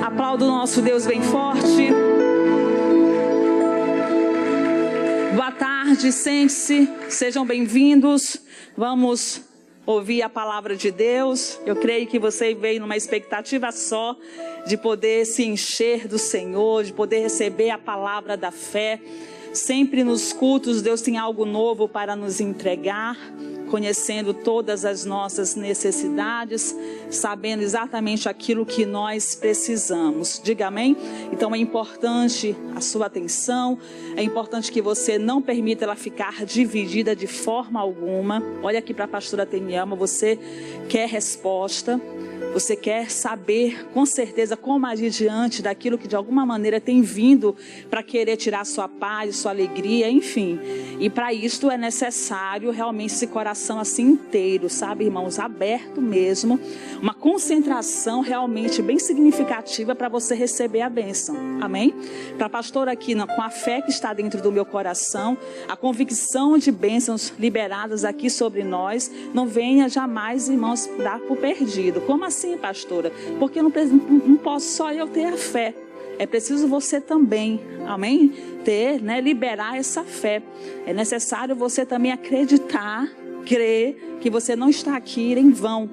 Aplauda o nosso Deus bem forte. Boa tarde, sente-se, sejam bem-vindos. Vamos ouvir a palavra de Deus. Eu creio que você veio numa expectativa só de poder se encher do Senhor, de poder receber a palavra da fé. Sempre nos cultos Deus tem algo novo para nos entregar, conhecendo todas as nossas necessidades, sabendo exatamente aquilo que nós precisamos. Diga amém? Então é importante a sua atenção, é importante que você não permita ela ficar dividida de forma alguma. Olha aqui para a pastora Teniama, você quer resposta, você quer saber com certeza como agir diante daquilo que de alguma maneira tem vindo para querer tirar sua paz, sua alegria, enfim. E para isto é necessário realmente esse coração assim inteiro, sabe, irmãos, aberto mesmo, uma concentração realmente bem significativa para você receber a bênção, amém? Para a pastora aqui, com a fé que está dentro do meu coração, a convicção de bênçãos liberadas aqui sobre nós, não venha jamais, irmãos, dar por perdido. Como assim, pastora? Porque não posso só eu ter a fé. É preciso você também, amém? Ter, liberar essa fé. É necessário você também acreditar, crer que você não está aqui em vão.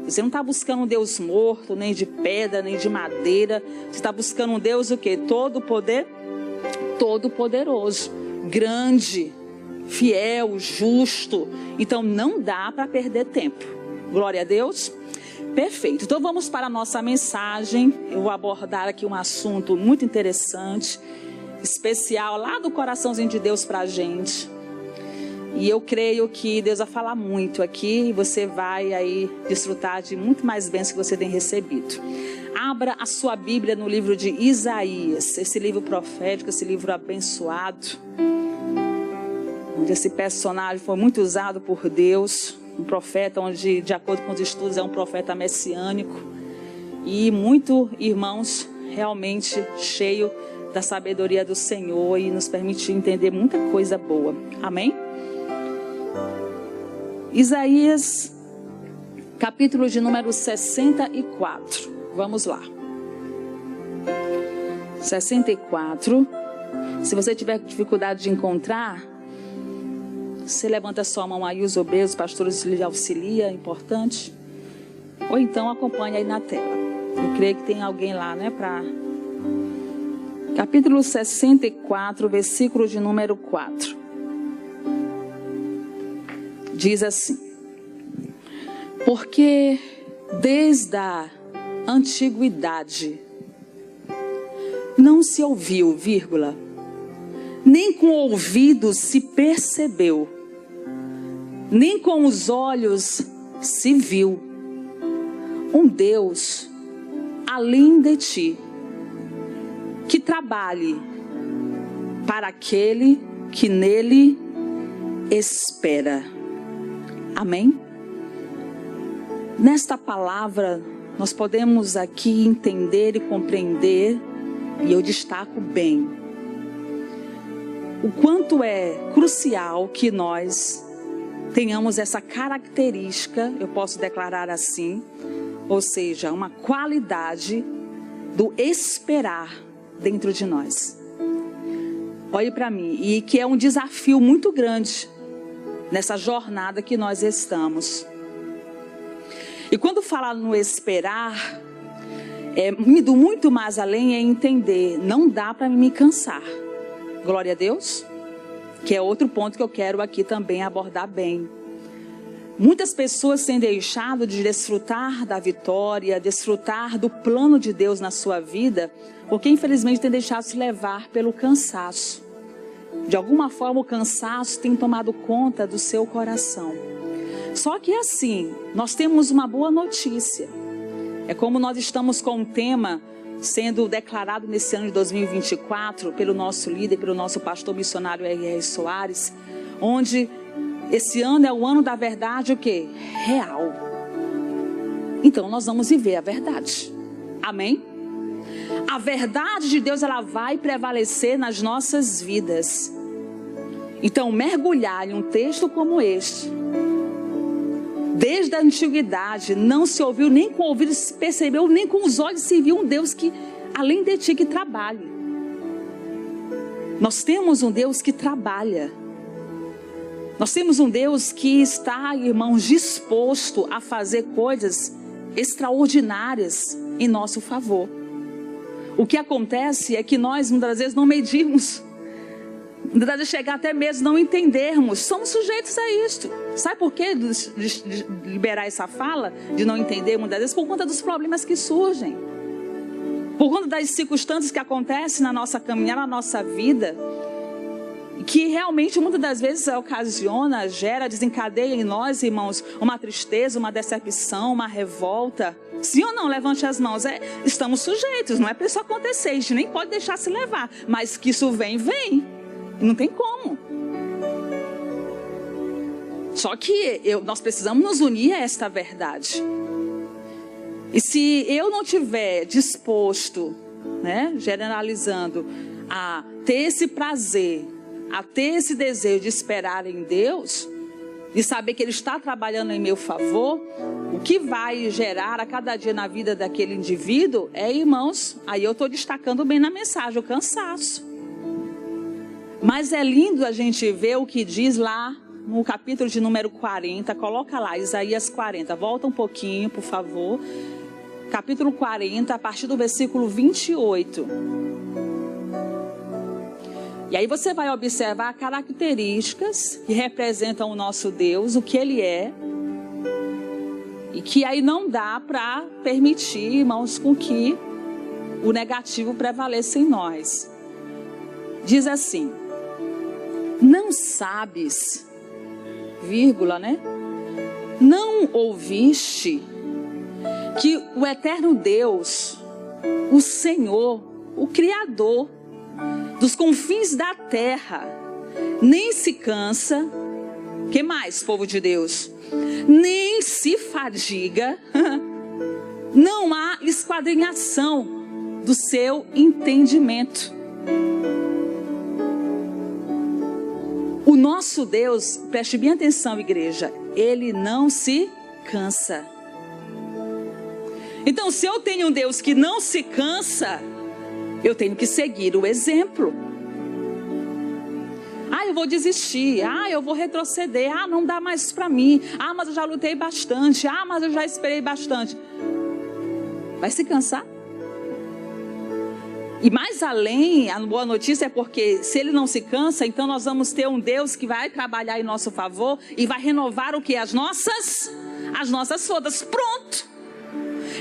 Você não está buscando um Deus morto, nem de pedra, nem de madeira. Você está buscando um Deus o quê? Todo poder, todo poderoso, grande, fiel, justo. Então não dá para perder tempo. Glória a Deus. Perfeito, então vamos para a nossa mensagem. Eu vou abordar aqui um assunto muito interessante, especial, lá do coraçãozinho de Deus para a gente. E eu creio que Deus vai falar muito aqui, e você vai aí desfrutar de muito mais bênçãos que você tem recebido. Abra a sua Bíblia no livro de Isaías, esse livro profético, esse livro abençoado, onde esse personagem foi muito usado por Deus. Um profeta onde, de acordo com os estudos, é um profeta messiânico. E muito, irmãos, realmente cheio da sabedoria do Senhor e nos permite entender muita coisa boa. Amém? Isaías, capítulo de número 64. Vamos lá. 64. Se você tiver dificuldade de encontrar, você levanta sua mão aí, os obesos, os pastores lhe auxiliam, é importante. Ou então acompanha aí na tela. Eu creio que tem alguém lá, para... Capítulo 64, versículo de número 4. Diz assim: porque desde a antiguidade não se ouviu, nem com ouvidos se percebeu, nem com os olhos se viu um Deus além de ti, que trabalhe para aquele que nele espera. Amém? Nesta palavra nós podemos aqui entender e compreender, e eu destaco bem, o quanto é crucial que nós tenhamos essa característica, eu posso declarar assim, ou seja, uma qualidade do esperar dentro de nós. Olhe para mim, e que é um desafio muito grande nessa jornada que nós estamos. E quando falar no esperar, indo muito mais além, é entender, não dá para me cansar. Glória a Deus, que é outro ponto que eu quero aqui também abordar bem. Muitas pessoas têm deixado de desfrutar da vitória, desfrutar do plano de Deus na sua vida, porque infelizmente têm deixado se levar pelo cansaço. De alguma forma o cansaço tem tomado conta do seu coração. Só que assim, nós temos uma boa notícia. É como nós estamos com um tema sendo declarado nesse ano de 2024 pelo nosso líder, pelo nosso pastor missionário R.R. Soares, onde esse ano é o ano da verdade, o quê? Real. Então nós vamos viver a verdade. Amém? A verdade de Deus, ela vai prevalecer nas nossas vidas. Então mergulhar em um texto como este, desde a antiguidade, não se ouviu nem com o ouvido se percebeu, nem com os olhos se viu um Deus que além de ti que trabalhe. Nós temos um Deus que trabalha. Nós temos um Deus que está, irmãos, disposto a fazer coisas extraordinárias em nosso favor. O que acontece é que nós muitas vezes não medimos. Muitas vezes chegar até mesmo não entendermos. Somos sujeitos a isto. Sabe por quê de liberar essa fala? De não entender muitas vezes? Por conta dos problemas que surgem. Por conta das circunstâncias que acontecem na nossa caminhada, na nossa vida. Que realmente muitas das vezes ocasiona, gera, desencadeia em nós, irmãos, uma tristeza, uma decepção, uma revolta. Sim ou não? Levante as mãos. Estamos sujeitos, não é para isso acontecer, a gente nem pode deixar se levar. Mas que isso vem. Não tem como. Só que nós precisamos nos unir a esta verdade. E se eu não tiver disposto, né, generalizando, a ter esse prazer, a ter esse desejo de esperar em Deus, de saber que Ele está trabalhando em meu favor, o que vai gerar a cada dia na vida daquele indivíduo irmãos, aí eu estou destacando bem na mensagem, o cansaço. Mas é lindo a gente ver o que diz lá no capítulo de número 40, coloca lá, Isaías 40, volta um pouquinho, por favor. Capítulo 40, a partir do versículo 28. E aí você vai observar características que representam o nosso Deus, o que Ele é. E que aí não dá para permitir, irmãos, com que o negativo prevaleça em nós. Diz assim: não sabes, vírgula, né? Não ouviste que o eterno Deus, o Senhor, o Criador dos confins da terra, nem se cansa, que mais, povo de Deus? Nem se fadiga, não há esquadrinhação do seu entendimento. O nosso Deus, preste bem atenção, igreja, Ele não se cansa. Então, se eu tenho um Deus que não se cansa, eu tenho que seguir o exemplo. Eu vou desistir. Eu vou retroceder. Não dá mais para mim. Mas eu já lutei bastante. Mas eu já esperei bastante. Vai se cansar? E mais além, a boa notícia é porque se Ele não se cansa, então nós vamos ter um Deus que vai trabalhar em nosso favor e vai renovar o que? As nossas forças. Pronto!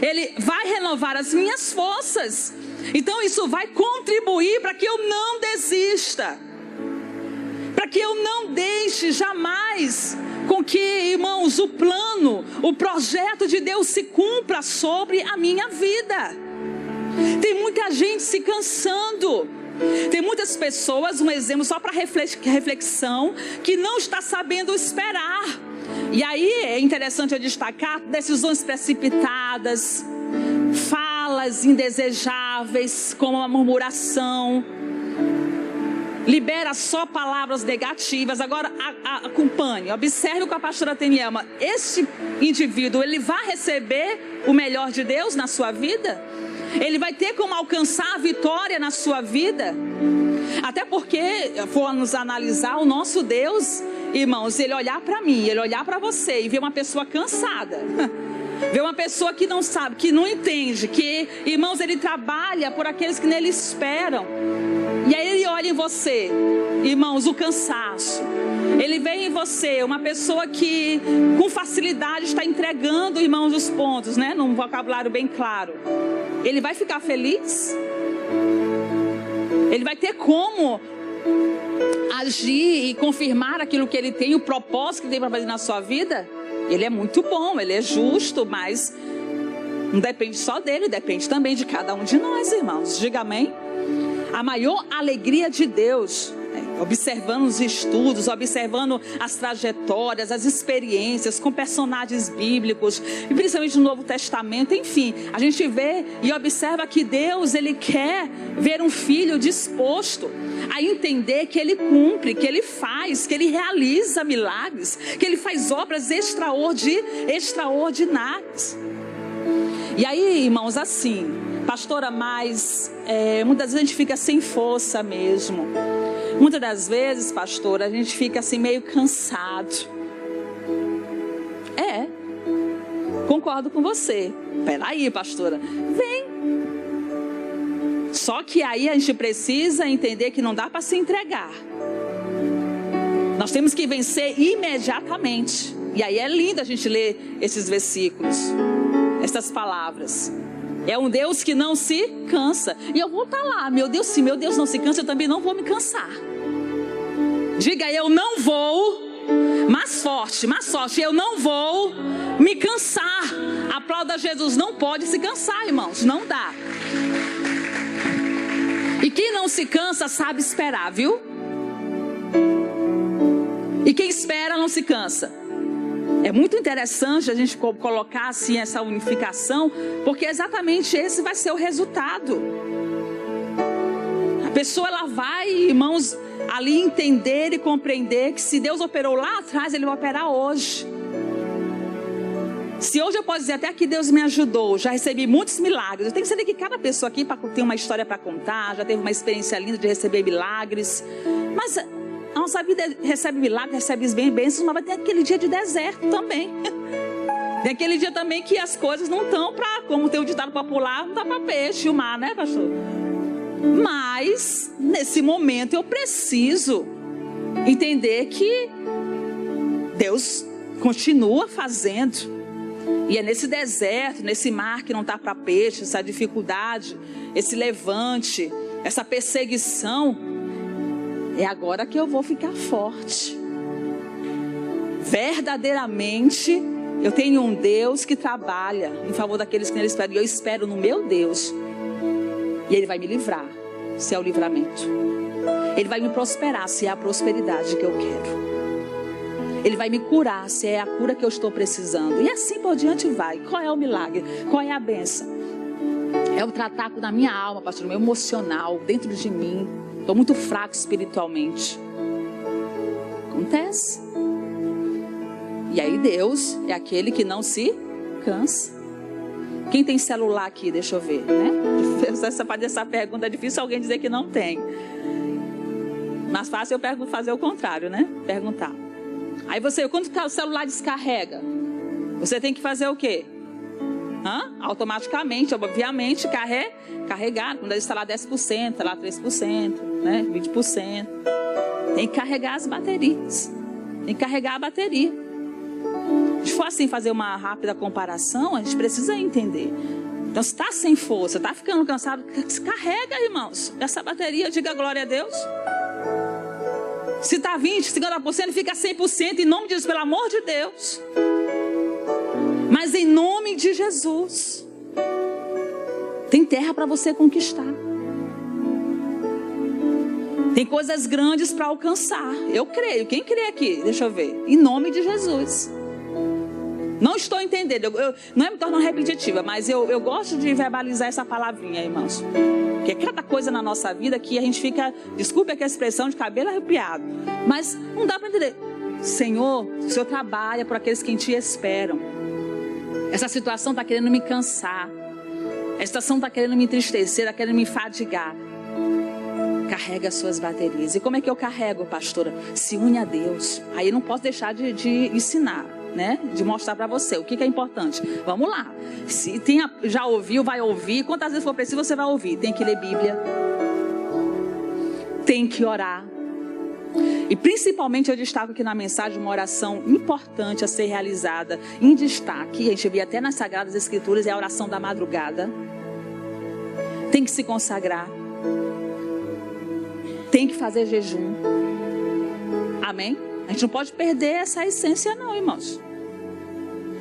Ele vai renovar as minhas forças. Então isso vai contribuir para que eu não desista. Para que eu não deixe jamais com que, irmãos, o plano, o projeto de Deus se cumpra sobre a minha vida. Tem muita gente se cansando. Tem muitas pessoas, um exemplo só para reflexão, que não está sabendo esperar. E aí é interessante eu destacar decisões precipitadas, falas indesejáveis, como a murmuração, libera só palavras negativas. Agora acompanhe, observe com a pastora Teniama. Este indivíduo, ele vai receber o melhor de Deus na sua vida? Ele vai ter como alcançar a vitória na sua vida? Até porque, formos analisar o nosso Deus, irmãos, Ele olhar para mim, Ele olhar para você e ver uma pessoa cansada, ver uma pessoa que não sabe, que não entende, que, irmãos, Ele trabalha por aqueles que nele esperam. E aí Ele olha em você, irmãos, o cansaço. Ele vê em você uma pessoa que com facilidade está entregando, irmãos, os pontos, né? Num vocabulário bem claro. Ele vai ficar feliz? Ele vai ter como agir e confirmar aquilo que Ele tem, o propósito que Ele tem para fazer na sua vida? Ele é muito bom, Ele é justo, mas não depende só dele, depende também de cada um de nós, irmãos. Diga amém. A maior alegria de Deus, observando os estudos, observando as trajetórias, as experiências com personagens bíblicos, e principalmente no Novo Testamento, enfim, a gente vê e observa que Deus, Ele quer ver um filho disposto a entender que Ele cumpre, que Ele faz, que Ele realiza milagres, que Ele faz obras extraordinárias. E aí, irmãos, assim, Pastora, mas muitas vezes a gente fica sem força mesmo. Muitas das vezes, pastora, a gente fica assim meio cansado. Concordo com você. Peraí, pastora, vem. Só que aí a gente precisa entender que não dá para se entregar. Nós temos que vencer imediatamente. E aí é lindo a gente ler esses versículos, essas palavras. É um Deus que não se cansa. E eu vou estar lá, meu Deus, se meu Deus não se cansa, eu também não vou me cansar. Diga, eu não vou, mais forte, eu não vou me cansar. Aplauda Jesus, não pode se cansar, irmãos, não dá. E quem não se cansa sabe esperar, viu? E quem espera não se cansa. É muito interessante a gente colocar assim essa unificação, porque exatamente esse vai ser o resultado. A pessoa ela vai, irmãos, ali entender e compreender que se Deus operou lá atrás, Ele vai operar hoje. Se hoje eu posso dizer até que Deus me ajudou, já recebi muitos milagres. Eu tenho que saber que cada pessoa aqui tem uma história para contar, já teve uma experiência linda de receber milagres. Mas a nossa vida recebe milagres, recebe bênçãos, mas vai ter aquele dia de deserto também. Tem aquele dia também que as coisas não estão para, como tem o ditado popular, não dá para peixe, o mar, né, pastor? Mas, nesse momento, eu preciso entender que Deus continua fazendo. E é nesse deserto, nesse mar que não está para peixe, essa dificuldade, esse levante, essa perseguição, é agora que eu vou ficar forte. Verdadeiramente, eu tenho um Deus que trabalha em favor daqueles que nele esperam. E eu espero no meu Deus. E Ele vai me livrar, se é o livramento. Ele vai me prosperar, se é a prosperidade que eu quero. Ele vai me curar, se é a cura que eu estou precisando. E assim por diante vai. Qual é o milagre? Qual é a bênção? É o tratar da minha alma, pastor, meu emocional, dentro de mim. Estou muito fraco espiritualmente. Acontece. E aí Deus é aquele que não se cansa. Quem tem celular aqui? Deixa eu ver, né? Essa pergunta é difícil alguém dizer que não tem. Mais fácil eu fazer o contrário, né? Perguntar. Aí você, quando o celular descarrega, você tem que fazer o quê? Automaticamente, obviamente, carregar. Quando ele está lá 10%, está lá 3%, né? 20%. Tem que carregar as baterias. Tem que carregar a bateria. Se for assim fazer uma rápida comparação, a gente precisa entender. Então, se está sem força, está ficando cansado, carrega, irmãos. Essa bateria, diga glória a Deus. Se está 20%, 50%, fica 100%, em nome de Deus, pelo amor de Deus. Mas em nome de Jesus, tem terra para você conquistar. Tem coisas grandes para alcançar. Eu creio. Quem crê aqui? Deixa eu ver. Em nome de Jesus. Não estou entendendo. Não é me tornando repetitiva, mas eu gosto de verbalizar essa palavrinha, irmãos. Porque é cada coisa na nossa vida que a gente fica, desculpe aqui a expressão, de cabelo arrepiado. Mas não dá para entender. Senhor, o Senhor trabalha por aqueles que em Ti esperam. Essa situação está querendo me cansar. Essa situação está querendo me entristecer, está querendo me fadigar. Carrega as suas baterias. E como é que eu carrego, pastora? Se une a Deus. Aí eu não posso deixar de ensinar, né? De mostrar para você o que é importante. Vamos lá. Se já ouviu, vai ouvir. Quantas vezes for preciso, você vai ouvir. Tem que ler Bíblia. Tem que orar. E principalmente eu destaco aqui na mensagem uma oração importante a ser realizada. Em destaque, a gente vê até nas Sagradas Escrituras, é a oração da madrugada. Tem que se consagrar. Tem que fazer jejum. Amém? A gente não pode perder essa essência não, irmãos.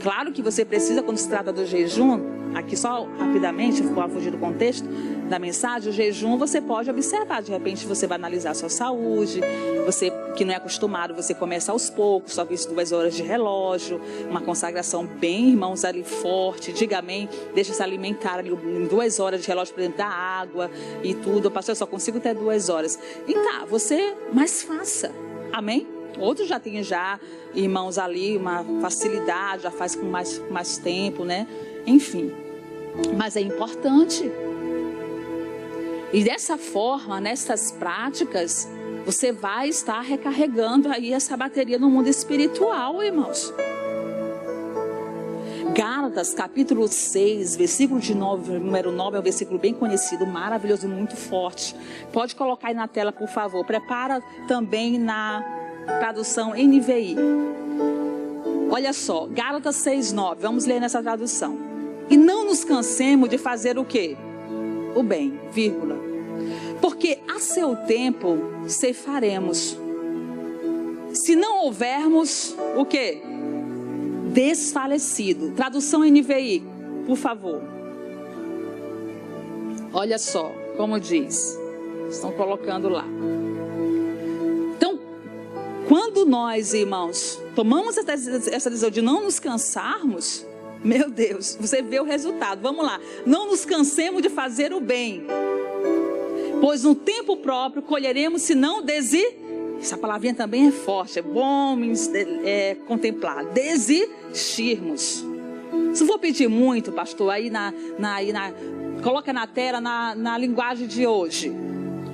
Claro que você precisa, quando se trata do jejum, aqui só rapidamente, vou fugir do contexto da mensagem, o jejum você pode observar. De repente você vai analisar a sua saúde. Você que não é acostumado, você começa aos poucos, só isso 2 horas de relógio, uma consagração bem, irmãos, ali forte, diga amém, deixa se alimentar ali em 2 horas de relógio para dentro da água e tudo. Pastor, eu só consigo ter 2 horas. E tá, você mais faça, amém? Outros já têm irmãos ali, uma facilidade, já faz com mais tempo, né? Enfim, mas é importante. E dessa forma, nessas práticas, você vai estar recarregando aí essa bateria no mundo espiritual, irmãos. Gálatas, capítulo 6, versículo número 9, é um versículo bem conhecido, maravilhoso, muito forte. Pode colocar aí na tela, por favor. Prepara também na tradução NVI. Olha só, Gálatas 6, 9, vamos ler nessa tradução. E não nos cansemos de fazer o quê? O bem, vírgula. Porque a seu tempo ceifaremos. Se não houvermos o quê? Desfalecido. Tradução NVI, por favor. Olha só como diz. Estão colocando lá. Então, quando nós, irmãos, tomamos essa decisão de não nos cansarmos, meu Deus, você vê o resultado. Vamos lá. Não nos cansemos de fazer o bem, pois no tempo próprio colheremos se não desistirmos. Essa palavrinha também é forte, é bom contemplar. Desistirmos. Se for pedir muito, pastor, aí coloca na tela na linguagem de hoje.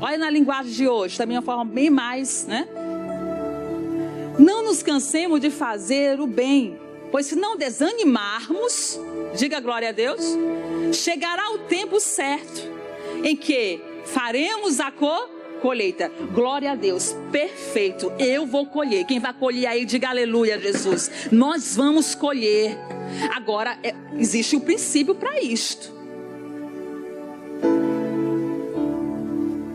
Olha na linguagem de hoje, também é uma forma bem mais, né? Não nos cansemos de fazer o bem, pois se não desanimarmos, diga glória a Deus, chegará o tempo certo em que faremos a colheita. Glória a Deus, perfeito, eu vou colher. Quem vai colher aí, diga aleluia, Jesus. Nós vamos colher. Agora, existe um princípio para isto.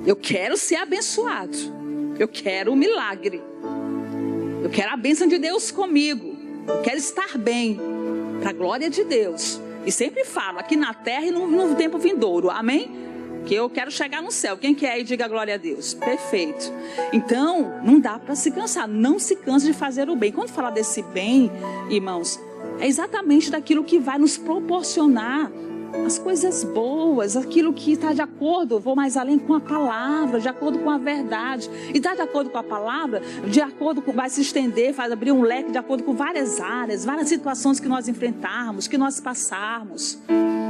Eu quero ser abençoado, eu quero o milagre, eu quero a bênção de Deus comigo, eu quero estar bem, para a glória de Deus. E sempre falo, aqui na terra e no tempo vindouro, amém? Que eu quero chegar no céu. Quem quer aí, diga glória a Deus. Perfeito. Então, não dá para se cansar. Não se canse de fazer o bem. Quando falar desse bem, irmãos, é exatamente daquilo que vai nos proporcionar as coisas boas, aquilo que está de acordo, vou mais além, com a palavra, de acordo com a verdade. E está de acordo com a palavra, de acordo com, vai se estender, vai abrir um leque de acordo com várias áreas, várias situações que nós enfrentarmos, que nós passarmos.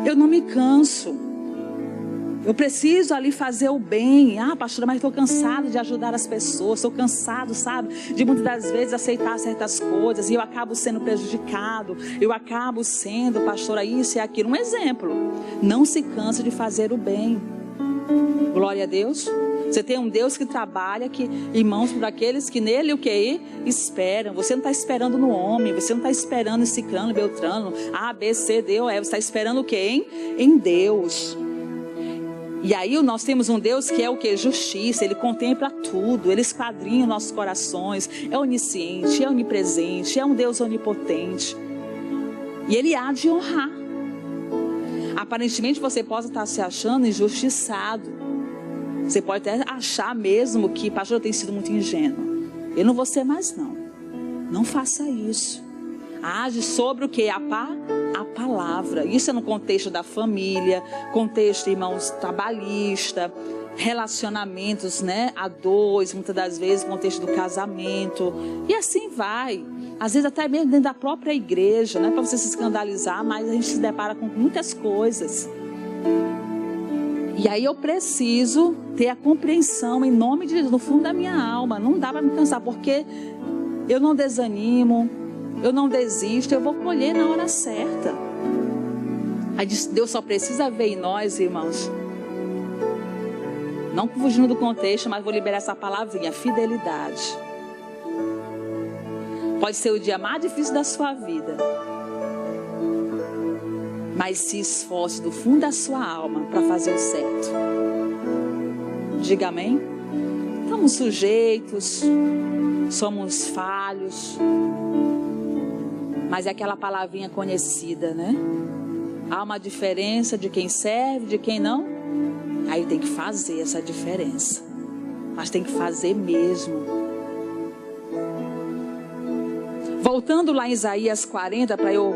Eu não me canso. Eu preciso ali fazer o bem. Ah, pastora, mas estou cansado de ajudar as pessoas. Estou cansado, sabe, de muitas das vezes aceitar certas coisas. E eu acabo sendo prejudicado. Eu acabo sendo, pastora, isso e aquilo. Um exemplo. Não se canse de fazer o bem. Glória a Deus. Você tem um Deus que trabalha, que, irmãos, por aqueles que nele o que esperam. Você não está esperando no homem. Você não está esperando em Cicrano, Beltrano, A, B, C, D ou E. Você está esperando o que? Em Deus. E aí nós temos um Deus que é o que? Justiça. Ele contempla tudo, ele esquadrinha nossos corações, é onisciente, é onipresente, é um Deus onipotente. E ele há de honrar. Aparentemente você pode estar se achando injustiçado. Você pode até achar mesmo que, pastor, eu tenho sido muito ingênuo. Eu não vou ser mais não. Não faça isso. Age sobre o que? A palavra. Isso é no contexto da família, contexto, irmãos, trabalhista, relacionamentos, né, a dois, muitas das vezes, contexto do casamento. E assim vai. Às vezes até mesmo dentro da própria igreja, não é para você se escandalizar, mas a gente se depara com muitas coisas. E aí eu preciso ter a compreensão em nome de Jesus, no fundo da minha alma. Não dá para me cansar, porque eu não desanimo, eu não desisto, eu vou colher na hora certa. Aí Deus só precisa ver em nós, irmãos, não fugindo do contexto, mas vou liberar essa palavrinha, fidelidade. Pode ser o dia mais difícil da sua vida, mas se esforce do fundo da sua alma para fazer o certo. Diga amém. Estamos sujeitos, somos falhos, mas é aquela palavrinha conhecida, né? Há uma diferença de quem serve, de quem não. Aí tem que fazer essa diferença, mas tem que fazer mesmo. Voltando lá em Isaías 40, para eu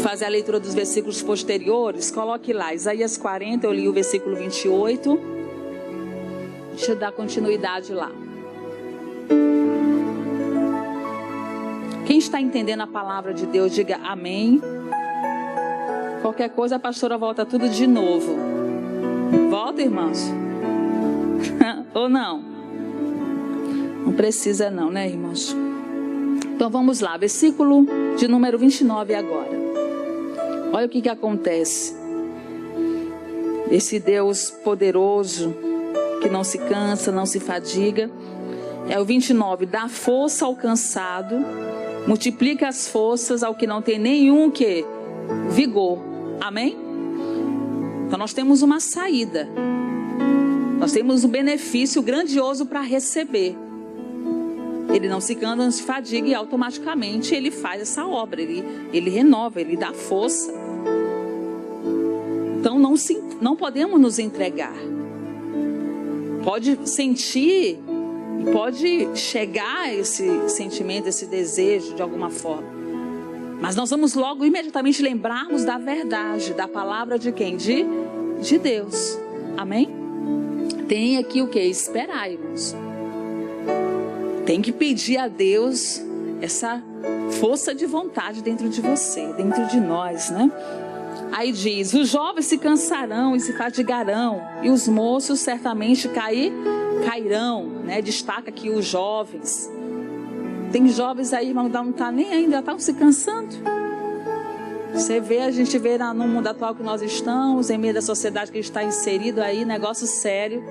fazer a leitura dos versículos posteriores, coloque lá, Isaías 40, eu li o versículo 28. Deixa eu dar continuidade lá. Quem está entendendo a palavra de Deus, diga amém. Qualquer coisa, a pastora volta tudo de novo. Volta. foto, irmãos? Ou não? Não precisa não, né, irmãos? Então vamos lá, versículo de número 29 agora. Olha o que acontece. Esse Deus poderoso, que não se cansa, não se fadiga. É o 29, dá força ao cansado, multiplica as forças ao que não tem nenhum que vigor. Amém? Então nós temos uma saída. Nós temos um benefício grandioso para receber. Ele não se cansa, não se fadiga e automaticamente ele faz essa obra. Ele renova, ele dá força. Então não podemos nos entregar. Pode sentir, pode chegar esse sentimento, esse desejo de alguma forma. Mas nós vamos logo imediatamente lembrarmos da verdade, da palavra de quem? De Deus. Amém? Tem aqui o que? Esperar, irmãos. Tem que pedir a Deus essa força de vontade dentro de você, dentro de nós, né? Aí diz, os jovens se cansarão e se fadigarão, e os moços certamente cairão, né? Destaca aqui os jovens. Tem jovens aí, irmão, não está nem ainda, já estão se cansando. Você vê, a gente vê no mundo atual que nós estamos, em meio da sociedade que está inserido aí, negócio sério.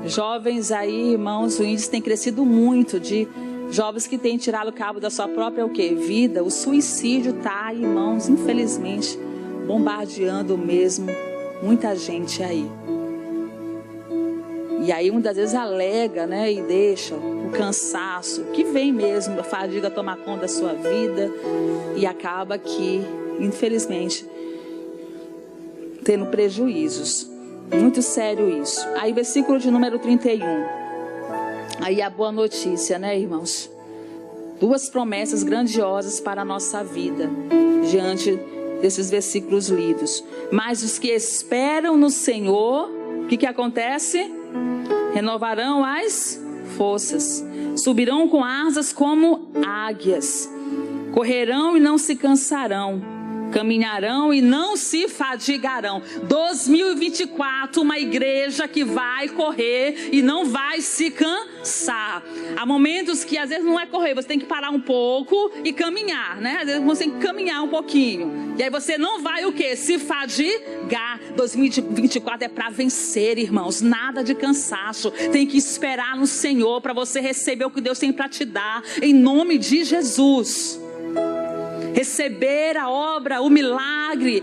Jovens aí, irmãos, o índice tem crescido muito de jovens que têm tirado o cabo da sua própria vida. O suicídio está, irmãos, infelizmente, bombardeando mesmo muita gente aí. E aí muitas vezes alega, né, e deixa o cansaço, que vem mesmo, a fadiga tomar conta da sua vida e acaba que, infelizmente, tendo prejuízos. Muito sério isso. Aí versículo de número 31. Aí a boa notícia, né, irmãos? Duas promessas grandiosas para a nossa vida, diante desses versículos lidos. Mas os que esperam no Senhor, o que acontece? Renovarão as forças, subirão com asas como águias, correrão e não se cansarão, caminharão e não se fadigarão. 2024, uma igreja que vai correr e não vai se cansar. Há momentos que às vezes não é correr, você tem que parar um pouco e caminhar, né? Às vezes você tem que caminhar um pouquinho. E aí você não vai o quê? Se fadigar. 2024 é para vencer, irmãos. Nada de cansaço. Tem que esperar no Senhor para você receber o que Deus tem para te dar. Em nome de Jesus. Receber a obra, o milagre,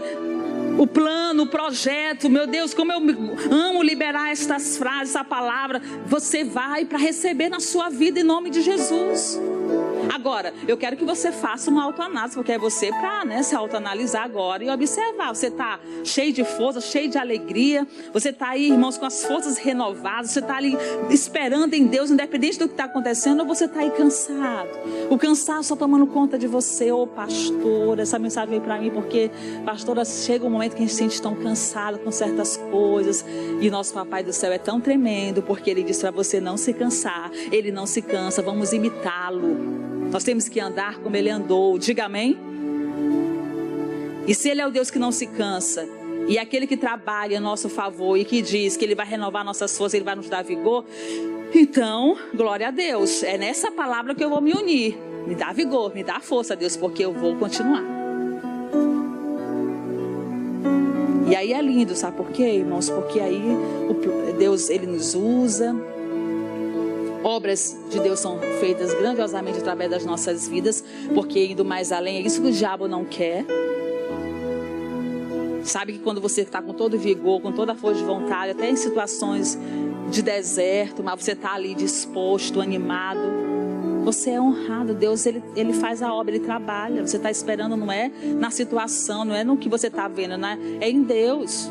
o plano, o projeto. Meu Deus, como eu amo liberar estas frases, essa palavra. Você vai para receber na sua vida em nome de Jesus. Agora, eu quero que você faça uma autoanálise, porque é você para, né, se autoanalisar agora e observar. Você está cheio de força, cheio de alegria. Você está aí, irmãos, com as forças renovadas. Você está ali esperando em Deus, independente do que está acontecendo, ou você está aí cansado. O cansaço está tomando conta de você. Ô pastora, essa mensagem veio para mim porque, pastora, chega um momento que a gente se sente tão cansado com certas coisas. E nosso Papai do Céu é tão tremendo, porque Ele diz para você não se cansar. Ele não se cansa, vamos imitá-lo. Nós temos que andar como Ele andou. Diga amém. E se Ele é o Deus que não se cansa, e é aquele que trabalha a nosso favor e que diz que Ele vai renovar nossas forças, Ele vai nos dar vigor, então, glória a Deus. É nessa palavra que eu vou me unir. Me dá vigor, me dá força, Deus, porque eu vou continuar. E aí é lindo, sabe por quê, irmãos? Porque aí Deus, Ele nos usa. Obras de Deus são feitas grandiosamente através das nossas vidas, porque indo mais além, é isso que o diabo não quer. Sabe que quando você está com todo vigor, com toda a força de vontade, até em situações de deserto, mas você está ali disposto, animado, você é honrado. Deus, ele faz a obra, Ele trabalha. Você está esperando, não é na situação, não é no que você está vendo, né? É em Deus.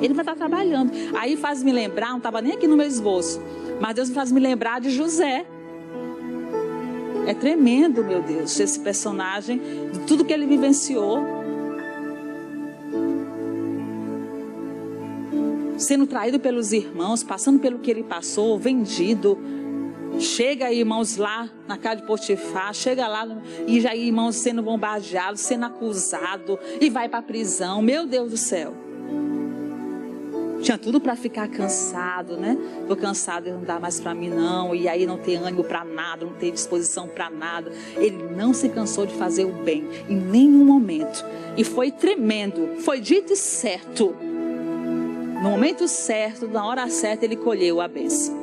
Ele vai estar trabalhando. Aí faz me lembrar, não estava nem aqui no meu esboço, mas Deus me faz me lembrar de José. É tremendo, meu Deus, esse personagem, de tudo que ele vivenciou. Sendo traído pelos irmãos, passando pelo que ele passou, vendido. Chega aí, irmãos, lá na casa de Potifar, chega lá e já aí, irmãos, sendo bombardeado, sendo acusado e vai para a prisão. Meu Deus do céu. Tinha tudo para ficar cansado, né? Tô cansado, não dá mais para mim não. E aí não ter ânimo para nada, não ter disposição para nada. Ele não se cansou de fazer o bem em nenhum momento. E foi tremendo, foi dito e certo. No momento certo, na hora certa, ele colheu a bênção.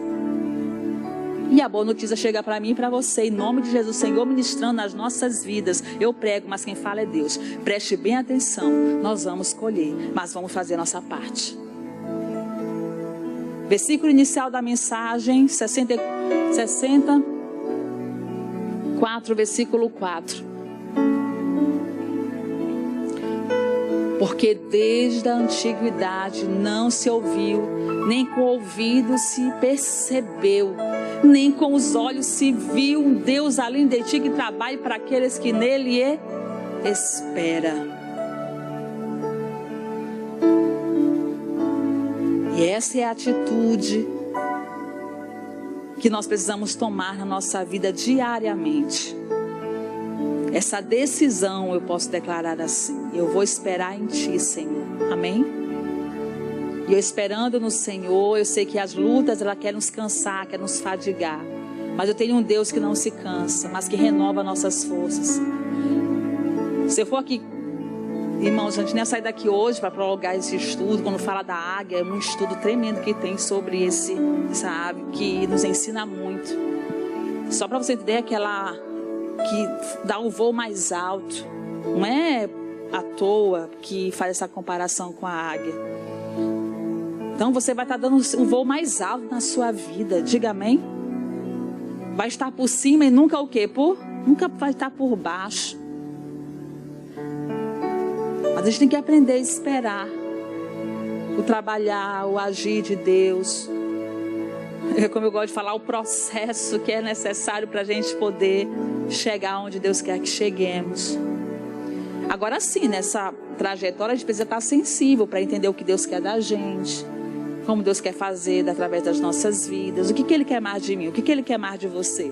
E a boa notícia chega para mim e para você, em nome de Jesus, Senhor, ministrando nas nossas vidas. Eu prego, mas quem fala é Deus. Preste bem atenção, nós vamos colher, mas vamos fazer a nossa parte. Versículo inicial da mensagem, 64, versículo 4. Porque desde a antiguidade não se ouviu, nem com o ouvido se percebeu, nem com os olhos se viu um Deus além de ti que trabalhe para aqueles que nele espera. E essa é a atitude que nós precisamos tomar na nossa vida diariamente. Essa decisão eu posso declarar assim: eu vou esperar em ti, Senhor. Amém? E eu esperando no Senhor, eu sei que as lutas, ela quer nos cansar, quer nos fadigar. Mas eu tenho um Deus que não se cansa, mas que renova nossas forças. Se eu for aqui, irmãos, a gente nem ia sair daqui hoje para prolongar esse estudo. Quando fala da águia, é um estudo tremendo que tem sobre essa ave, que nos ensina muito. Só para você entender, aquela que dá o voo mais alto. Não é à toa que faz essa comparação com a águia. Então você vai estar dando o voo mais alto na sua vida. Diga amém. Vai estar por cima e nunca o quê? Nunca vai estar por baixo. Mas a gente tem que aprender a esperar o trabalhar, o agir de Deus. Como eu gosto de falar, o processo que é necessário para a gente poder chegar onde Deus quer que cheguemos. Agora sim, nessa trajetória a gente precisa estar sensível para entender o que Deus quer da gente, como Deus quer fazer através das nossas vidas, o que Ele quer mais de mim, o que Ele quer mais de você.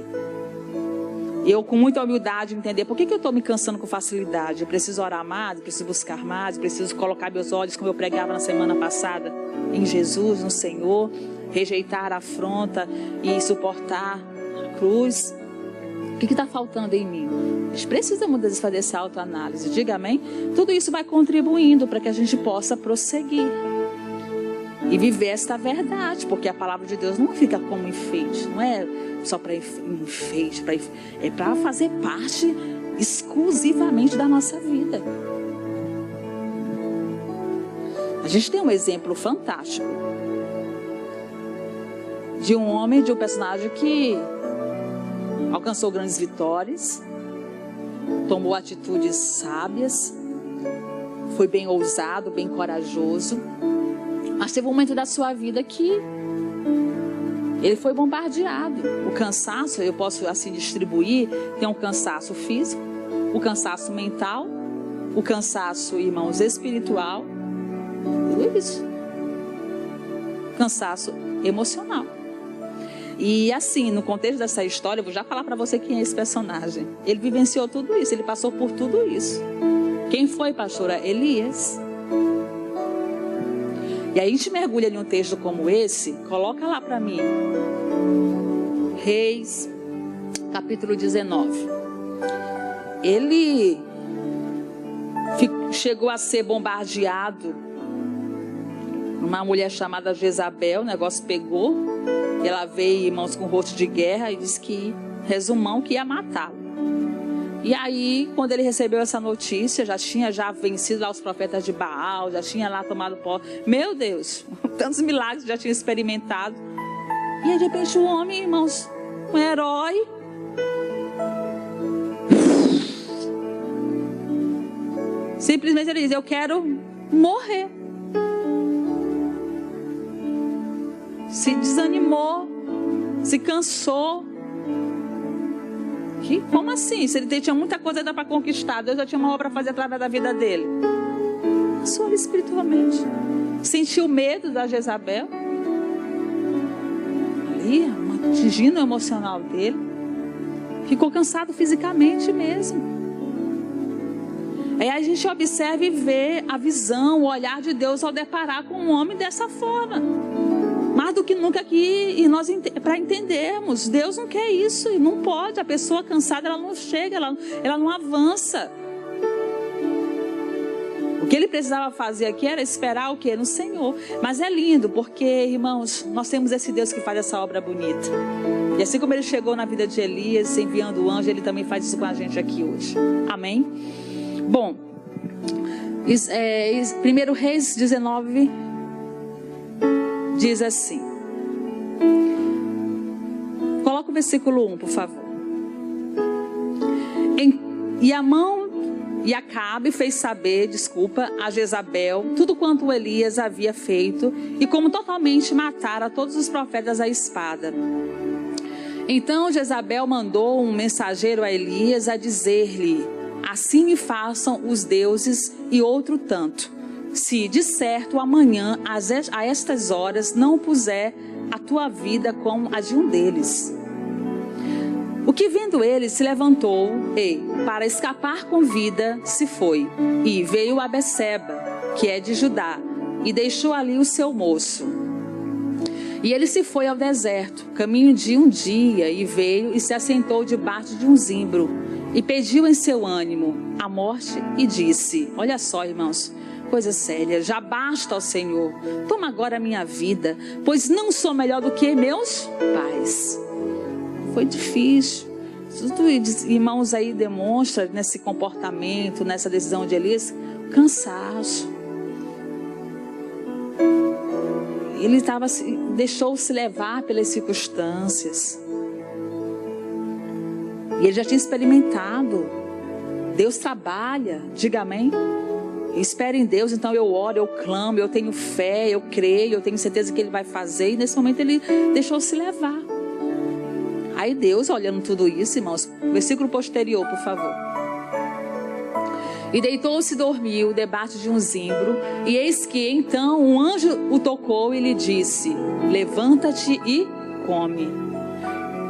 Eu, com muita humildade, entender por que eu estou me cansando com facilidade. Eu preciso orar mais, preciso buscar mais, preciso colocar meus olhos, como eu pregava na semana passada, em Jesus, no Senhor, rejeitar a afronta e suportar a cruz. O que está faltando em mim? A gente precisa muitas vezes fazer essa autoanálise. Diga amém? Tudo isso vai contribuindo para que a gente possa prosseguir e viver esta verdade, porque a palavra de Deus não fica como enfeite, não é só para enfeite, é para fazer parte exclusivamente da nossa vida. A gente tem um exemplo fantástico de um homem, de um personagem que alcançou grandes vitórias, tomou atitudes sábias, foi bem ousado, bem corajoso, mas teve um momento da sua vida que ele foi bombardeado. O cansaço, eu posso assim distribuir, tem um cansaço físico, o cansaço mental, o cansaço, irmãos, espiritual, tudo isso. Cansaço emocional. E assim, no contexto dessa história, eu vou já falar para você quem é esse personagem. Ele vivenciou tudo isso, ele passou por tudo isso. Quem foi, pastora? Elias. E aí a gente mergulha em um texto como esse, coloca lá para mim. Reis, capítulo 19. Ele chegou a ser bombardeado. Uma mulher chamada Jezabel, o negócio pegou. Ela veio, irmãos, com rosto de guerra e disse que, resumão, que ia matá-lo. E aí, quando ele recebeu essa notícia, já tinha vencido lá os profetas de Baal, já tinha lá tomado pó. Meu Deus, tantos milagres já tinha experimentado. E de repente o homem, irmãos, um herói, simplesmente ele diz: eu quero morrer. Se desanimou, se cansou. Como assim? Se ele tinha muita coisa ainda para conquistar, Deus já tinha uma obra para fazer através da vida dele. Só espiritualmente. Sentiu medo da Jezabel. Ali, atingindo o emocional dele. Ficou cansado fisicamente mesmo. Aí a gente observa e vê a visão, o olhar de Deus ao deparar com um homem dessa forma. Mais do que nunca aqui, e nós para entendermos, Deus não quer isso, e não pode. A pessoa cansada, ela não chega, ela não avança. O que ele precisava fazer aqui era esperar o quê? No Senhor. Mas é lindo, porque, irmãos, nós temos esse Deus que faz essa obra bonita. E assim como ele chegou na vida de Elias, enviando o anjo, ele também faz isso com a gente aqui hoje. Amém? Bom, 1 Reis 19 diz assim. Coloca o versículo 1, por favor. E Acabe fez saber, a Jezabel, tudo quanto Elias havia feito, e como totalmente matara todos os profetas à espada. Então Jezabel mandou um mensageiro a Elias a dizer-lhe: assim me façam os deuses e outro tanto, se de certo amanhã a estas horas não puser a tua vida como a de um deles. O que vendo ele se levantou e, para escapar com vida, se foi, e veio a Beceba, que é de Judá, e deixou ali o seu moço. E ele se foi ao deserto, caminho de um dia, e veio e se assentou debaixo de um zimbro, e pediu em seu ânimo a morte, e disse: olha só, irmãos, coisa séria, já basta, ó Senhor, toma agora a minha vida, pois não sou melhor do que meus pais. Foi difícil. Tudo, irmãos, aí demonstra nesse comportamento, nessa decisão de Elias, cansaço. Ele deixou-se levar pelas circunstâncias. E ele já tinha experimentado. Deus trabalha, diga amém. Espera em Deus, então eu oro, eu clamo, eu tenho fé, eu creio, eu tenho certeza que Ele vai fazer. E nesse momento ele deixou-se levar. Aí Deus, olhando tudo isso, irmãos, versículo posterior, por favor. E deitou-se e dormiu debaixo de um zimbro, e eis que então um anjo o tocou e lhe disse: levanta-te e come.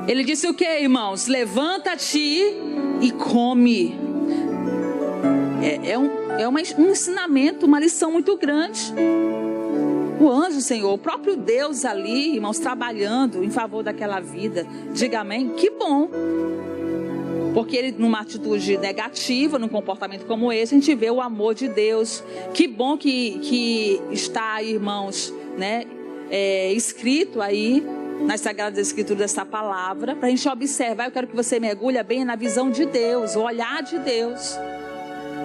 Ele disse o que, irmãos? Levanta-te e come. Um ensinamento, uma lição muito grande. O anjo, Senhor, o próprio Deus ali, irmãos, trabalhando em favor daquela vida. Diga amém? Que bom. Porque ele, numa atitude negativa, num comportamento como esse, a gente vê o amor de Deus. Que bom que está, irmãos, né, escrito aí nas Sagradas Escrituras dessa palavra, para a gente observar. Eu quero que você mergulhe bem na visão de Deus, o olhar de Deus.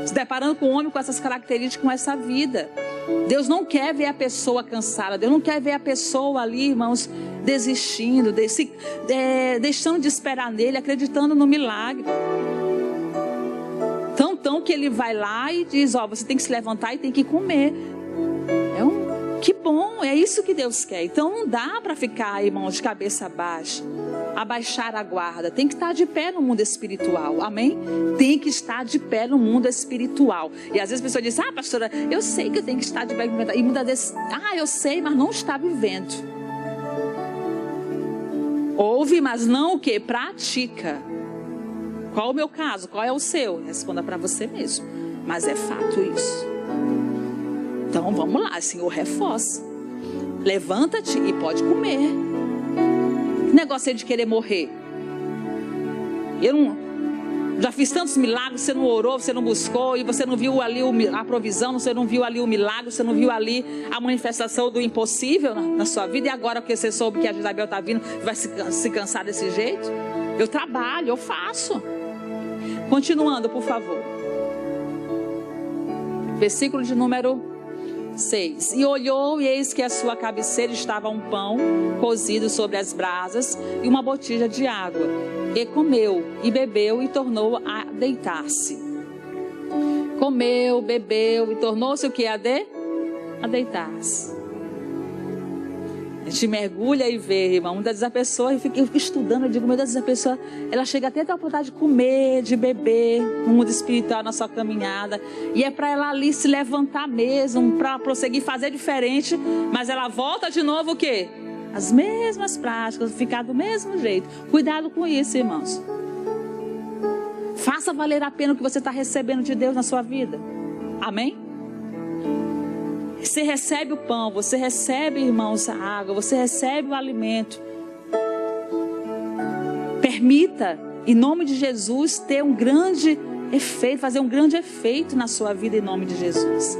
Se deparando com um homem com essas características, com essa vida. Deus não quer ver a pessoa cansada. Deus não quer ver a pessoa ali, irmãos, desistindo, deixando de esperar nele, acreditando no milagre. Tão que ele vai lá e diz: ó, você tem que se levantar e tem que comer. Que bom, é isso que Deus quer. Então não dá para ficar, irmãos, de cabeça baixa, abaixar a guarda. Tem que estar de pé no mundo espiritual, amém? Tem que estar de pé no mundo espiritual. E às vezes a pessoa diz: ah, pastora, eu sei que eu tenho que estar de pé. E muitas vezes, eu sei, mas não está vivendo. Ouve, mas não o que? Pratica. Qual o meu caso? Qual é o seu? Responda para você mesmo. Mas é fato isso. Então vamos lá, Senhor, reforça. Levanta-te e pode comer. Que negócio é de querer morrer? Já fiz tantos milagres, você não orou, você não buscou, e você não viu ali a provisão, você não viu ali o milagre, você não viu ali a manifestação do impossível na sua vida. E agora que você soube que a Jezabel está vindo, vai se cansar desse jeito? Eu trabalho, eu faço. Continuando, por favor. Versículo de número 6. E olhou, e eis que à sua cabeceira estava um pão cozido sobre as brasas e uma botija de água. E comeu, e bebeu, e tornou a deitar-se. Comeu, bebeu, e tornou-se o que? A deitar-se. A gente mergulha e vê, irmão. Muitas vezes a pessoa, eu fico estudando, eu digo, muitas vezes a pessoa, ela chega até a ter a vontade de comer, de beber, no mundo espiritual, na sua caminhada. E é para ela ali se levantar mesmo, para prosseguir, fazer diferente. Mas ela volta de novo o quê? As mesmas práticas, ficar do mesmo jeito. Cuidado com isso, irmãos. Faça valer a pena o que você está recebendo de Deus na sua vida. Amém? Você recebe o pão, você recebe, irmãos, a água, você recebe o alimento. Permita, em nome de Jesus, ter um grande efeito, fazer um grande efeito na sua vida em nome de Jesus.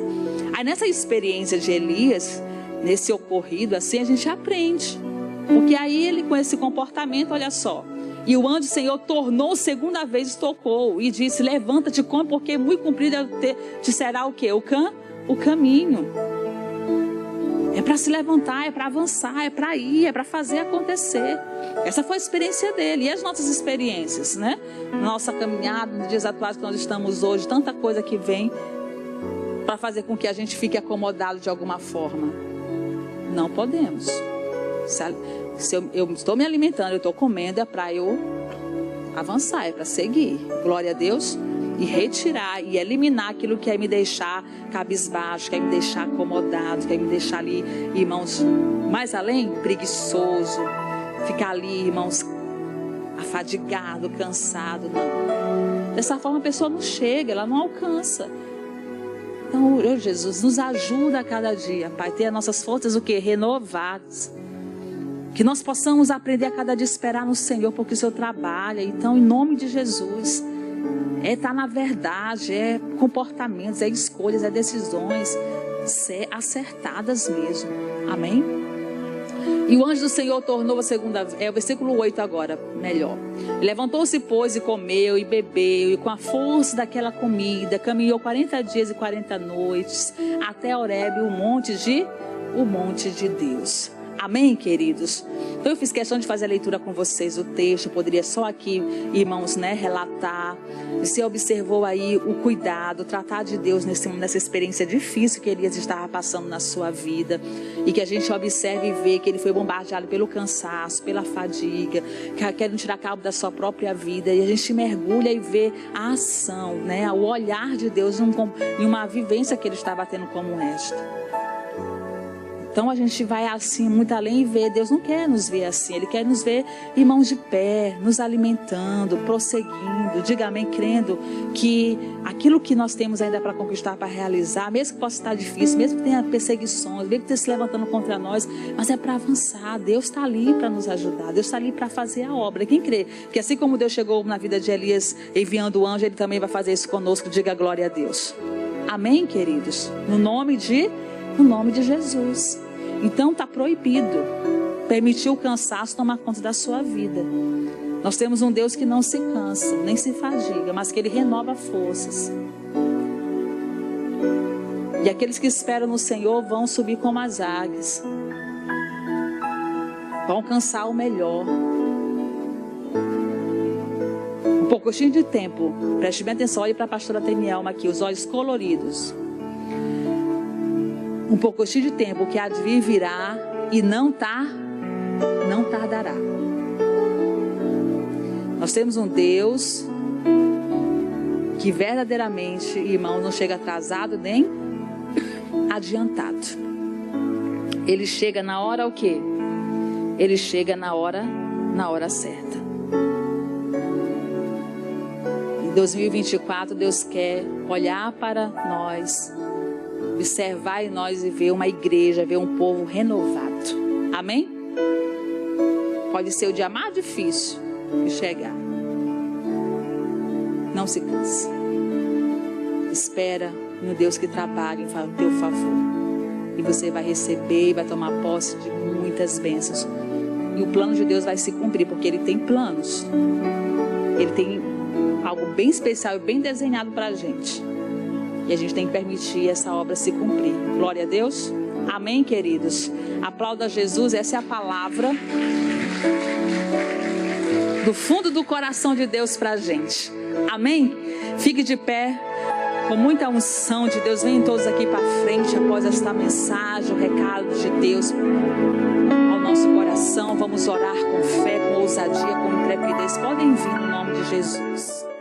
Aí nessa experiência de Elias, nesse ocorrido assim, a gente aprende. Porque aí ele, com esse comportamento, olha só. E o anjo do Senhor tornou segunda vez, tocou e disse: levanta-te, come, porque muito comprido te será o quê? O caminho. É para se levantar, é para avançar, é para ir, é para fazer acontecer. Essa foi a experiência dele. E as nossas experiências, né? Nossa caminhada, nos dias atuais que nós estamos hoje, tanta coisa que vem para fazer com que a gente fique acomodado de alguma forma. Não podemos. Se eu estou me alimentando, eu estou comendo, é para eu avançar, é para seguir. Glória a Deus. E retirar e eliminar aquilo que quer me deixar cabisbaixo, quer me deixar acomodado, quer me deixar ali, irmãos, mais além, preguiçoso, ficar ali, irmãos, afadigado, cansado. Não. Dessa forma a pessoa não chega, ela não alcança. Então, Jesus, nos ajuda a cada dia, Pai, ter as nossas forças o quê? Renovadas. Que nós possamos aprender a cada dia a esperar no Senhor, porque o Senhor trabalha. Então, em nome de Jesus, é estar na verdade, é comportamentos, é escolhas, é decisões acertadas mesmo. Amém? E o anjo do Senhor tornou a segunda vez, é o versículo 8 agora, melhor. Levantou-se, pois, e comeu e bebeu, e com a força daquela comida, caminhou 40 dias e 40 noites, até Horebe, o monte de Deus. Amém, queridos? Então eu fiz questão de fazer a leitura com vocês, o texto, eu poderia só aqui, irmãos, né, relatar. Você observou aí o cuidado, o tratar de Deus nessa experiência difícil que Elias estava passando na sua vida. E que a gente observe e vê que ele foi bombardeado pelo cansaço, pela fadiga, querendo tirar cabo da sua própria vida. E a gente mergulha e vê a ação, né, o olhar de Deus em uma vivência que ele estava tendo como esta. Então a gente vai assim, muito além e vê, Deus não quer nos ver assim, Ele quer nos ver irmãos de pé, nos alimentando, prosseguindo, diga amém, crendo que aquilo que nós temos ainda para conquistar, para realizar, mesmo que possa estar difícil, mesmo que tenha perseguições, mesmo que esteja se levantando contra nós, mas é para avançar. Deus está ali para nos ajudar, Deus está ali para fazer a obra. Quem crê que assim como Deus chegou na vida de Elias enviando o anjo, Ele também vai fazer isso conosco, diga glória a Deus. Amém, queridos? No nome de Jesus. Então está proibido permitir o cansaço tomar conta da sua vida. Nós temos um Deus que não se cansa, nem se fadiga, mas que Ele renova forças. E aqueles que esperam no Senhor vão subir como as águias, vão alcançar o melhor. Um pouquinho de tempo, preste bem atenção, olhe para a pastora Tenielma aqui, os olhos coloridos. Um pouquinho de tempo que há de vir virá e não tardará. Nós temos um Deus que verdadeiramente, irmão, não chega atrasado nem adiantado. Ele chega na hora o quê? Ele chega na hora certa. Em 2024 Deus quer olhar para nós, observar em nós e ver uma igreja, ver um povo renovado. Amém? Pode ser o dia mais difícil de chegar. Não se canse. Espera no Deus que trabalha em teu favor. E você vai receber e vai tomar posse de muitas bênçãos. E o plano de Deus vai se cumprir, porque Ele tem planos. Ele tem algo bem especial e bem desenhado para a gente. E a gente tem que permitir essa obra se cumprir. Glória a Deus. Amém, queridos? Aplauda Jesus. Essa é a palavra do fundo do coração de Deus para a gente. Amém? Fique de pé. Com muita unção de Deus. Venham todos aqui para frente após esta mensagem, o recado de Deus ao nosso coração. Vamos orar com fé, com ousadia, com intrepidez. Podem vir no nome de Jesus.